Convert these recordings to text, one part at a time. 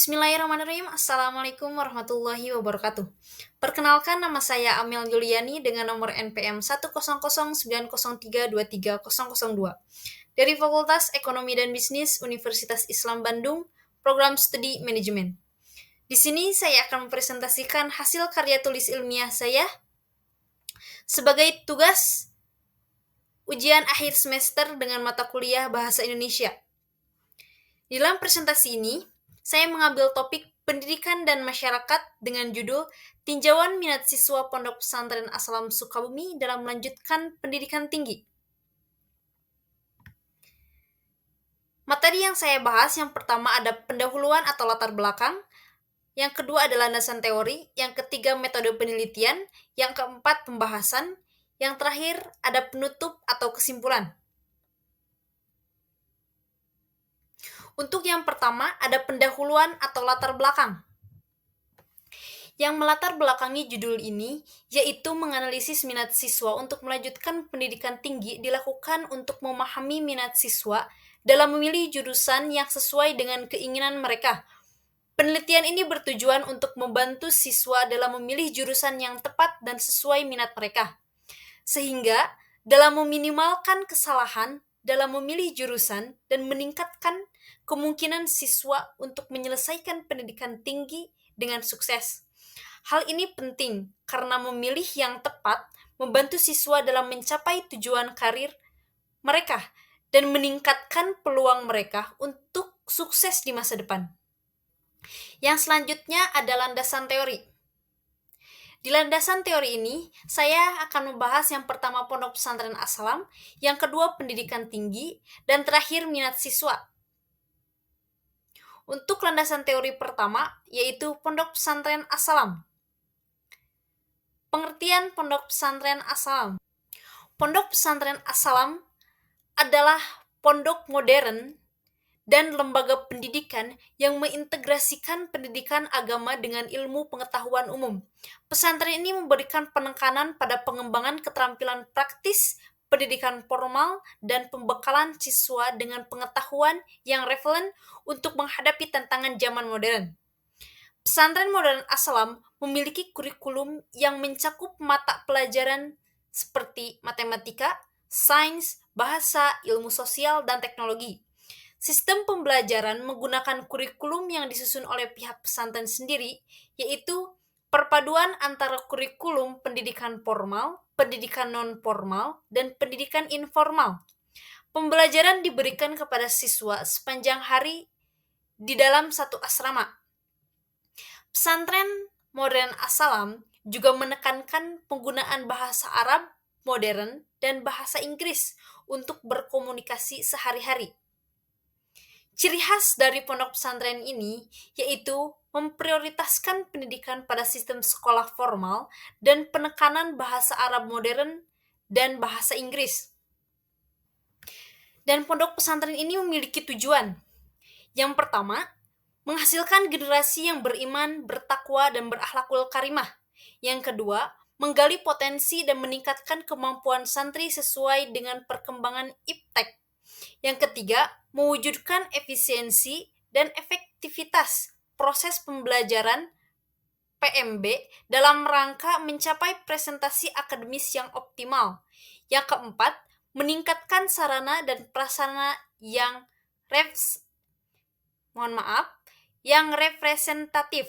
Bismillahirrahmanirrahim. Assalamualaikum warahmatullahi wabarakatuh. Perkenalkan, nama saya Amel Yuliani dengan nomor NPM 10090323002 dari Fakultas Ekonomi dan Bisnis Universitas Islam Bandung, Program Studi Manajemen. Di sini saya akan mempresentasikan hasil karya tulis ilmiah saya sebagai tugas ujian akhir semester dengan mata kuliah Bahasa Indonesia. Di dalam presentasi ini, saya mengambil topik pendidikan dan masyarakat dengan judul Tinjauan Minat Siswa Pondok Pesantren As-Salam Sukabumi dalam melanjutkan pendidikan tinggi. Materi yang saya bahas yang pertama ada pendahuluan atau latar belakang, yang kedua adalah landasan teori, yang ketiga metode penelitian, yang keempat pembahasan, yang terakhir ada penutup atau kesimpulan. Untuk yang pertama, ada pendahuluan atau latar belakang. Yang melatar belakangi judul ini, yaitu menganalisis minat siswa untuk melanjutkan pendidikan tinggi dilakukan untuk memahami minat siswa dalam memilih jurusan yang sesuai dengan keinginan mereka. Penelitian ini bertujuan untuk membantu siswa dalam memilih jurusan yang tepat dan sesuai minat mereka. Sehingga, dalam meminimalkan kesalahan dalam memilih jurusan dan meningkatkan kemungkinan siswa untuk menyelesaikan pendidikan tinggi dengan sukses. Hal ini penting karena memilih yang tepat membantu siswa dalam mencapai tujuan karir mereka dan meningkatkan peluang mereka untuk sukses di masa depan. Yang selanjutnya ada landasan teori. Di landasan teori ini, saya akan membahas yang pertama Pondok Pesantren As-Salam, yang kedua pendidikan tinggi, dan terakhir minat siswa. Untuk landasan teori pertama, yaitu Pondok Pesantren As-Salam. Pengertian Pondok Pesantren As-Salam. Pondok Pesantren As-Salam adalah pondok modern dan lembaga pendidikan yang mengintegrasikan pendidikan agama dengan ilmu pengetahuan umum. Pesantren ini memberikan penekanan pada pengembangan keterampilan praktis, pendidikan formal, dan pembekalan siswa dengan pengetahuan yang relevan untuk menghadapi tantangan zaman modern. Pesantren modern As-Salam memiliki kurikulum yang mencakup mata pelajaran seperti matematika, sains, bahasa, ilmu sosial, dan teknologi. Sistem pembelajaran menggunakan kurikulum yang disusun oleh pihak pesantren sendiri, yaitu perpaduan antara kurikulum pendidikan formal, pendidikan non-formal, dan pendidikan informal. Pembelajaran diberikan kepada siswa sepanjang hari di dalam satu asrama. Pesantren modern As-Salam juga menekankan penggunaan bahasa Arab modern dan bahasa Inggris untuk berkomunikasi sehari-hari. Ciri khas dari pondok pesantren ini yaitu memprioritaskan pendidikan pada sistem sekolah formal dan penekanan bahasa Arab modern dan bahasa Inggris. Dan pondok pesantren ini memiliki tujuan. Yang pertama, menghasilkan generasi yang beriman, bertakwa, dan berakhlakul karimah. Yang kedua, menggali potensi dan meningkatkan kemampuan santri sesuai dengan perkembangan iptek. Yang ketiga, mewujudkan efisiensi dan efektivitas proses pembelajaran PMB dalam rangka mencapai presentasi akademis yang optimal. Yang keempat, meningkatkan sarana dan prasarana yang representatif.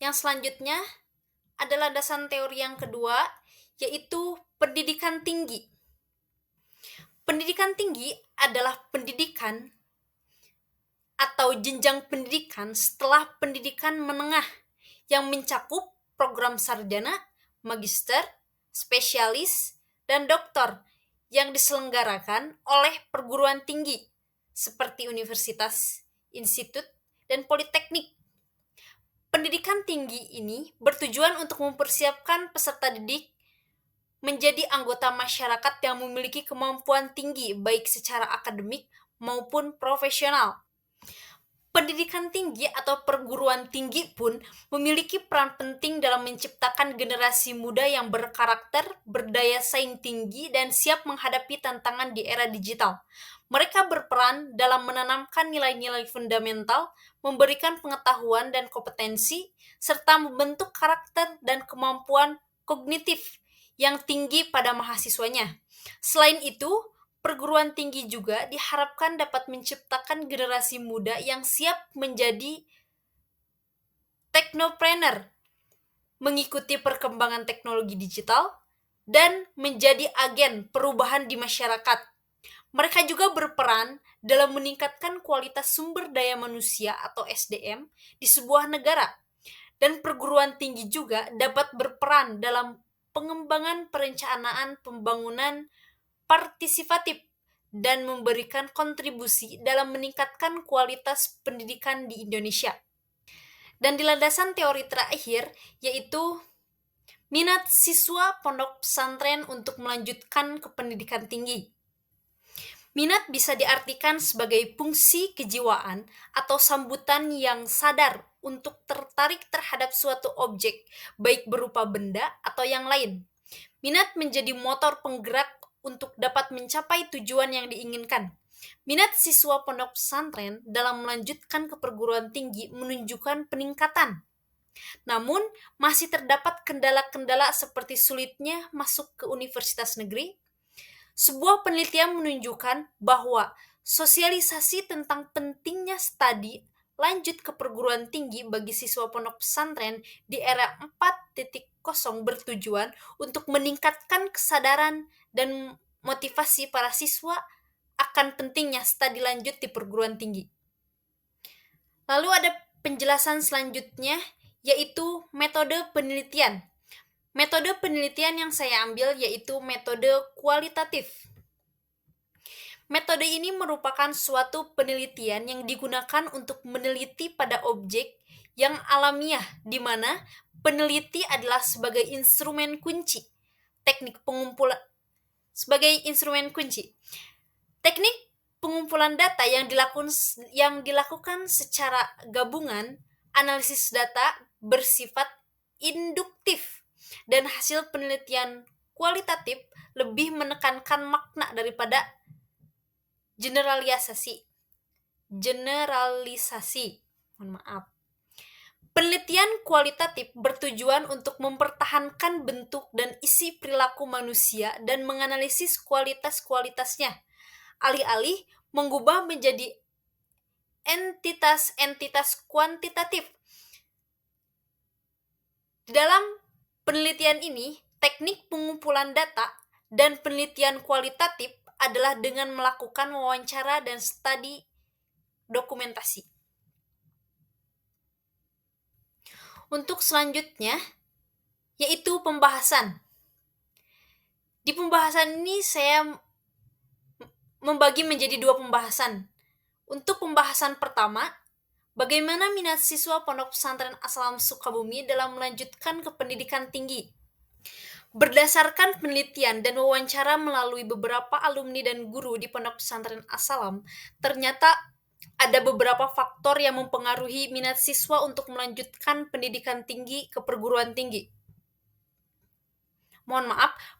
Yang selanjutnya adalah landasan teori yang kedua, yaitu pendidikan tinggi. Pendidikan tinggi adalah pendidikan atau jenjang pendidikan setelah pendidikan menengah yang mencakup program sarjana, magister, spesialis, dan doktor yang diselenggarakan oleh perguruan tinggi seperti universitas, institut, dan politeknik. Pendidikan tinggi ini bertujuan untuk mempersiapkan peserta didik menjadi anggota masyarakat yang memiliki kemampuan tinggi baik secara akademik maupun profesional. Pendidikan tinggi atau perguruan tinggi pun memiliki peran penting dalam menciptakan generasi muda yang berkarakter, berdaya saing tinggi, dan siap menghadapi tantangan di era digital. Mereka berperan dalam menanamkan nilai-nilai fundamental, memberikan pengetahuan dan kompetensi, serta membentuk karakter dan kemampuan kognitif yang tinggi pada mahasiswanya. Selain itu, perguruan tinggi juga diharapkan dapat menciptakan generasi muda yang siap menjadi teknopreneur, mengikuti perkembangan teknologi digital, dan menjadi agen perubahan di masyarakat. Mereka juga berperan dalam meningkatkan kualitas sumber daya manusia atau SDM di sebuah negara. Dan perguruan tinggi juga dapat berperan dalam pengembangan perencanaan pembangunan partisipatif dan memberikan kontribusi dalam meningkatkan kualitas pendidikan di Indonesia. Dan di landasan teori terakhir, yaitu minat siswa pondok pesantren untuk melanjutkan ke pendidikan tinggi. Minat bisa diartikan sebagai fungsi kejiwaan atau sambutan yang sadar untuk tertarik terhadap suatu objek, baik berupa benda atau yang lain. Minat menjadi motor penggerak untuk dapat mencapai tujuan yang diinginkan. Minat siswa pondok pesantren dalam melanjutkan ke perguruan tinggi menunjukkan peningkatan. Namun, masih terdapat kendala-kendala seperti sulitnya masuk ke universitas negeri. Sebuah penelitian menunjukkan bahwa sosialisasi tentang pentingnya studi lanjut ke perguruan tinggi bagi siswa pondok pesantren di era 4.0 bertujuan untuk meningkatkan kesadaran dan motivasi para siswa akan pentingnya studi lanjut di perguruan tinggi. Lalu ada penjelasan selanjutnya, yaitu metode penelitian. Metode penelitian yang saya ambil yaitu metode kualitatif. Metode ini merupakan suatu penelitian yang digunakan untuk meneliti pada objek yang alamiah, di mana peneliti adalah sebagai instrumen kunci. Teknik pengumpulan Teknik pengumpulan data yang dilakukan secara gabungan analisis data bersifat induktif, dan hasil penelitian kualitatif lebih menekankan makna daripada generalisasi. Penelitian kualitatif bertujuan untuk mempertahankan bentuk dan isi perilaku manusia dan menganalisis kualitas-kualitasnya, alih-alih mengubah menjadi entitas-entitas kuantitatif. Dalam penelitian ini, teknik pengumpulan data dan penelitian kualitatif adalah dengan melakukan wawancara dan studi dokumentasi. Untuk selanjutnya, yaitu pembahasan. Di pembahasan ini saya membagi menjadi 2 pembahasan. Untuk pembahasan pertama, bagaimana minat siswa Pondok Pesantren As-Salam Sukabumi dalam melanjutkan ke pendidikan tinggi? Berdasarkan penelitian dan wawancara melalui beberapa alumni dan guru di Pondok Pesantren As-Salam, ternyata ada beberapa faktor yang mempengaruhi minat siswa untuk melanjutkan pendidikan tinggi ke perguruan tinggi.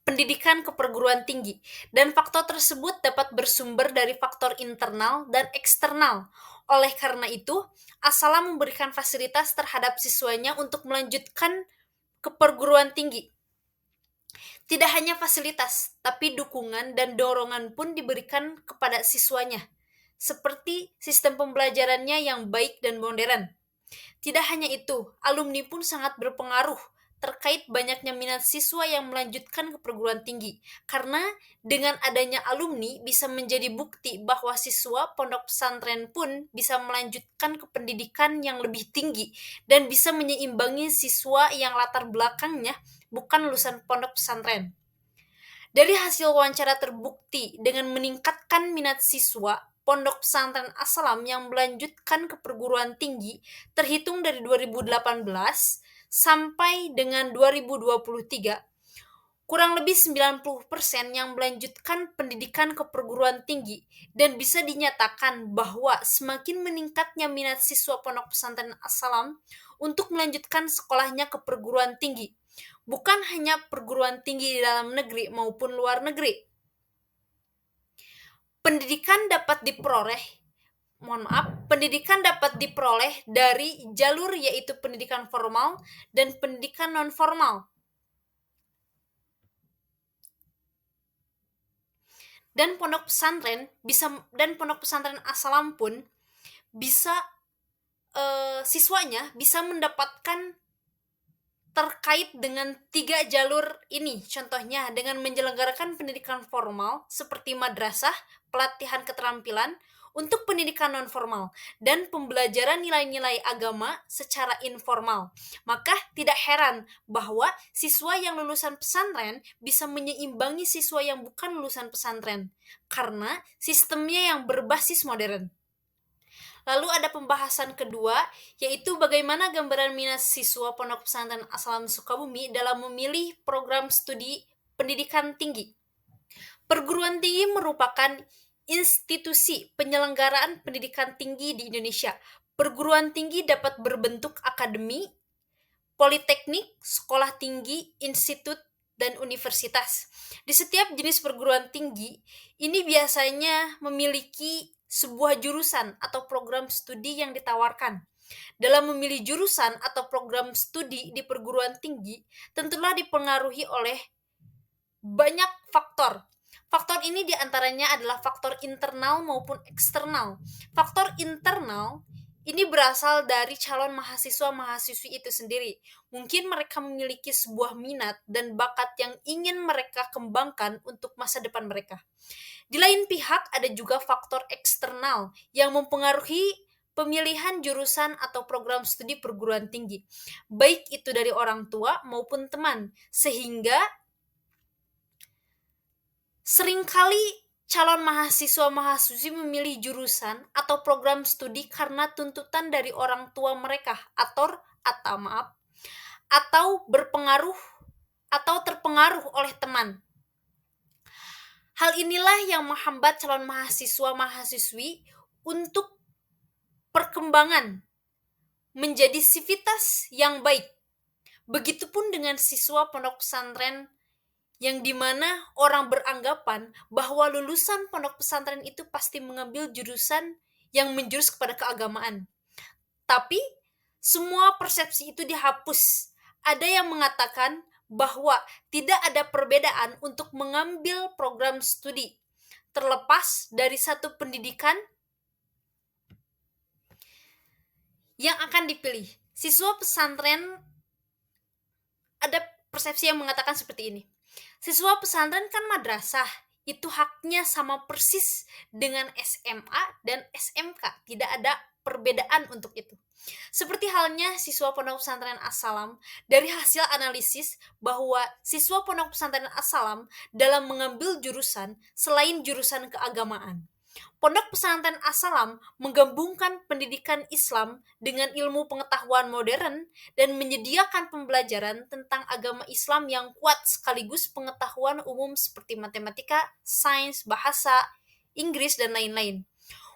Pendidikan ke perguruan tinggi. Dan faktor tersebut dapat bersumber dari faktor internal dan eksternal. Oleh karena itu, As-Salam memberikan fasilitas terhadap siswanya untuk melanjutkan ke perguruan tinggi. Tidak hanya fasilitas, tapi dukungan dan dorongan pun diberikan kepada siswanya, seperti sistem pembelajarannya yang baik dan modern. Tidak hanya itu, alumni pun sangat berpengaruh terkait banyaknya minat siswa yang melanjutkan ke perguruan tinggi, karena dengan adanya alumni bisa menjadi bukti bahwa siswa pondok pesantren pun bisa melanjutkan ke pendidikan yang lebih tinggi dan bisa menyeimbangi siswa yang latar belakangnya bukan lulusan pondok pesantren. Dari hasil wawancara terbukti dengan meningkatkan minat siswa Pondok Pesantren As-Salam yang melanjutkan ke perguruan tinggi terhitung dari 2018 sampai dengan 2023, kurang lebih 90% yang melanjutkan pendidikan ke perguruan tinggi, dan bisa dinyatakan bahwa semakin meningkatnya minat siswa Pondok Pesantren As-Salam untuk melanjutkan sekolahnya ke perguruan tinggi, bukan hanya perguruan tinggi di dalam negeri maupun luar negeri. Pendidikan dapat diperoleh dari jalur yaitu pendidikan formal dan pendidikan non formal. Dan pondok pesantren As-Salam pun bisa siswanya bisa mendapatkan terkait dengan 3 jalur ini. Contohnya dengan menyelenggarakan pendidikan formal seperti madrasah, pelatihan keterampilan untuk pendidikan non formal dan pembelajaran nilai-nilai agama secara informal. Maka tidak heran bahwa siswa yang lulusan pesantren bisa menyeimbangi siswa yang bukan lulusan pesantren karena sistemnya yang berbasis modern. Lalu ada pembahasan kedua, yaitu bagaimana gambaran minat siswa Pondok Pesantren As-Salam Sukabumi dalam memilih program studi pendidikan tinggi. Perguruan tinggi merupakan institusi penyelenggaraan pendidikan tinggi di Indonesia. Perguruan tinggi dapat berbentuk akademi, politeknik, sekolah tinggi, institut, dan universitas. Di setiap jenis perguruan tinggi, ini biasanya memiliki sebuah jurusan atau program studi yang ditawarkan. Dalam memilih jurusan atau program studi di perguruan tinggi, tentulah dipengaruhi oleh banyak faktor. Faktor ini diantaranya adalah faktor internal maupun eksternal. Faktor internal ini berasal dari calon mahasiswa-mahasiswi itu sendiri. Mungkin mereka memiliki sebuah minat dan bakat yang ingin mereka kembangkan untuk masa depan mereka. Di lain pihak, ada juga faktor eksternal yang mempengaruhi pemilihan jurusan atau program studi perguruan tinggi, baik itu dari orang tua maupun teman, sehingga seringkali calon mahasiswa-mahasiswi memilih jurusan atau program studi karena tuntutan dari orang tua mereka atau berpengaruh atau terpengaruh oleh teman. Hal inilah yang menghambat calon mahasiswa-mahasiswi untuk perkembangan menjadi sivitas yang baik. Begitupun dengan siswa pondok pesantren yang dimana orang beranggapan bahwa lulusan pondok pesantren itu pasti mengambil jurusan yang menjurus kepada keagamaan. Tapi semua persepsi itu dihapus. Ada yang mengatakan bahwa tidak ada perbedaan untuk mengambil program studi terlepas dari satu pendidikan yang akan dipilih. Siswa pesantren, ada persepsi yang mengatakan seperti ini. Siswa pesantren kan madrasah, itu haknya sama persis dengan SMA dan SMK. Tidak ada perbedaan untuk itu. Seperti halnya siswa pondok pesantren As-Salam, dari hasil analisis bahwa siswa pondok pesantren As-Salam dalam mengambil jurusan selain jurusan keagamaan. Pondok pesantren As-Salam menggabungkan pendidikan Islam dengan ilmu pengetahuan modern dan menyediakan pembelajaran tentang agama Islam yang kuat sekaligus pengetahuan umum seperti matematika, sains, bahasa, Inggris, dan lain-lain.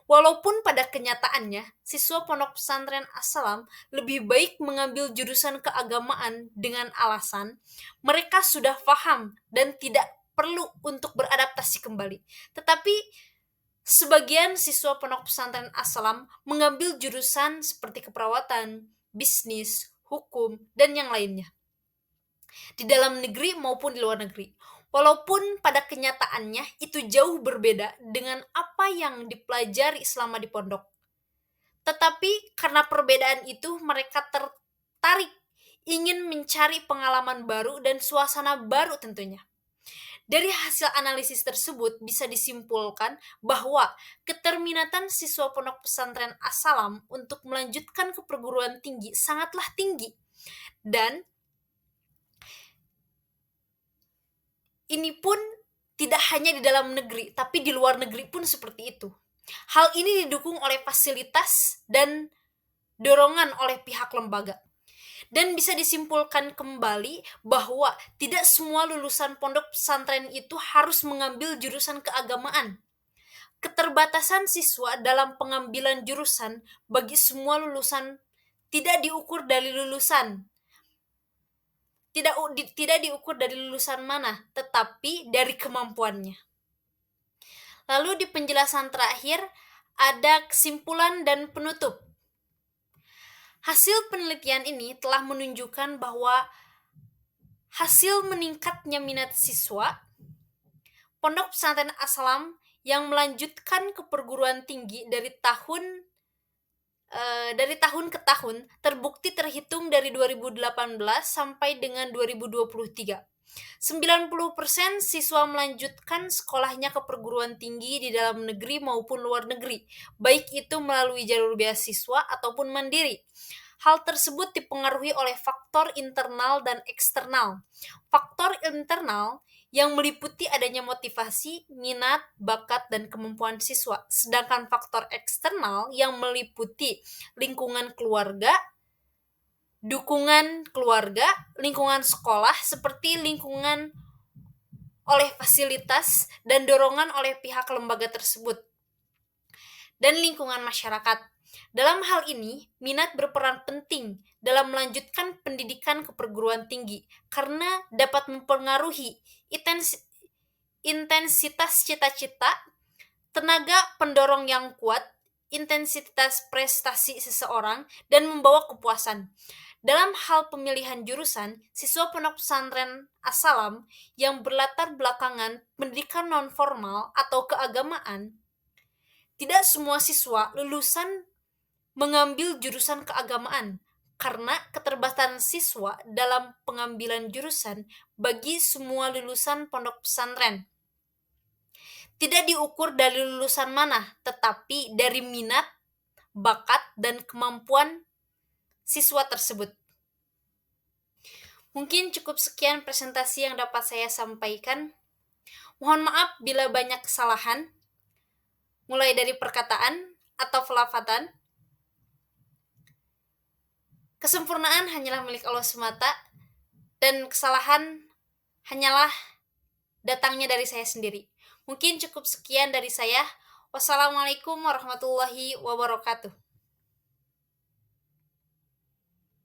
Walaupun pada kenyataannya, siswa pondok pesantren As-Salam lebih baik mengambil jurusan keagamaan dengan alasan mereka sudah paham dan tidak perlu untuk beradaptasi kembali. Tetapi sebagian siswa pondok pesantren As-Salam mengambil jurusan seperti keperawatan, bisnis, hukum, dan yang lainnya. Di dalam negeri maupun di luar negeri. Walaupun pada kenyataannya itu jauh berbeda dengan apa yang dipelajari selama di pondok. Tetapi karena perbedaan itu mereka tertarik ingin mencari pengalaman baru dan suasana baru tentunya. Dari hasil analisis tersebut bisa disimpulkan bahwa keterminatan siswa pondok pesantren As-Salam untuk melanjutkan ke perguruan tinggi sangatlah tinggi. Dan ini pun tidak hanya di dalam negeri, tapi di luar negeri pun seperti itu. Hal ini didukung oleh fasilitas dan dorongan oleh pihak lembaga. Dan bisa disimpulkan kembali bahwa tidak semua lulusan pondok pesantren itu harus mengambil jurusan keagamaan. Keterbatasan siswa dalam pengambilan jurusan bagi semua lulusan tidak diukur dari lulusan. Tidak diukur dari lulusan mana, tetapi dari kemampuannya. Lalu di penjelasan terakhir ada kesimpulan dan penutup. Hasil penelitian ini telah menunjukkan bahwa hasil meningkatnya minat siswa Pondok Pesantren As-Salam yang melanjutkan ke perguruan tinggi dari tahun ke tahun terbukti terhitung dari 2018 sampai dengan 2023. 90% siswa melanjutkan sekolahnya ke perguruan tinggi di dalam negeri maupun luar negeri, baik itu melalui jalur beasiswa ataupun mandiri. Hal tersebut dipengaruhi oleh faktor internal dan eksternal. Faktor internal yang meliputi adanya motivasi, minat, bakat, dan kemampuan siswa. Sedangkan faktor eksternal yang meliputi lingkungan keluarga, dukungan keluarga, lingkungan sekolah seperti lingkungan oleh fasilitas dan dorongan oleh pihak lembaga tersebut, dan lingkungan masyarakat. Dalam hal ini, minat berperan penting dalam melanjutkan pendidikan ke perguruan tinggi karena dapat mempengaruhi intensitas cita-cita, tenaga pendorong yang kuat, intensitas prestasi seseorang, dan membawa kepuasan. Dalam hal pemilihan jurusan, siswa Pondok Pesantren As-Salam yang berlatar belakangan pendidikan non-formal atau keagamaan, tidak semua siswa lulusan mengambil jurusan keagamaan karena keterbatasan siswa dalam pengambilan jurusan bagi semua lulusan pondok pesantren tidak diukur dari lulusan mana, tetapi dari minat, bakat, dan kemampuan siswa tersebut. Mungkin cukup sekian presentasi yang dapat saya sampaikan. Mohon maaf bila banyak kesalahan, mulai dari perkataan atau pelafatan. Kesempurnaan hanyalah milik Allah semata, dan kesalahan hanyalah datangnya dari saya sendiri. Mungkin cukup sekian dari saya. Wassalamualaikum warahmatullahi wabarakatuh.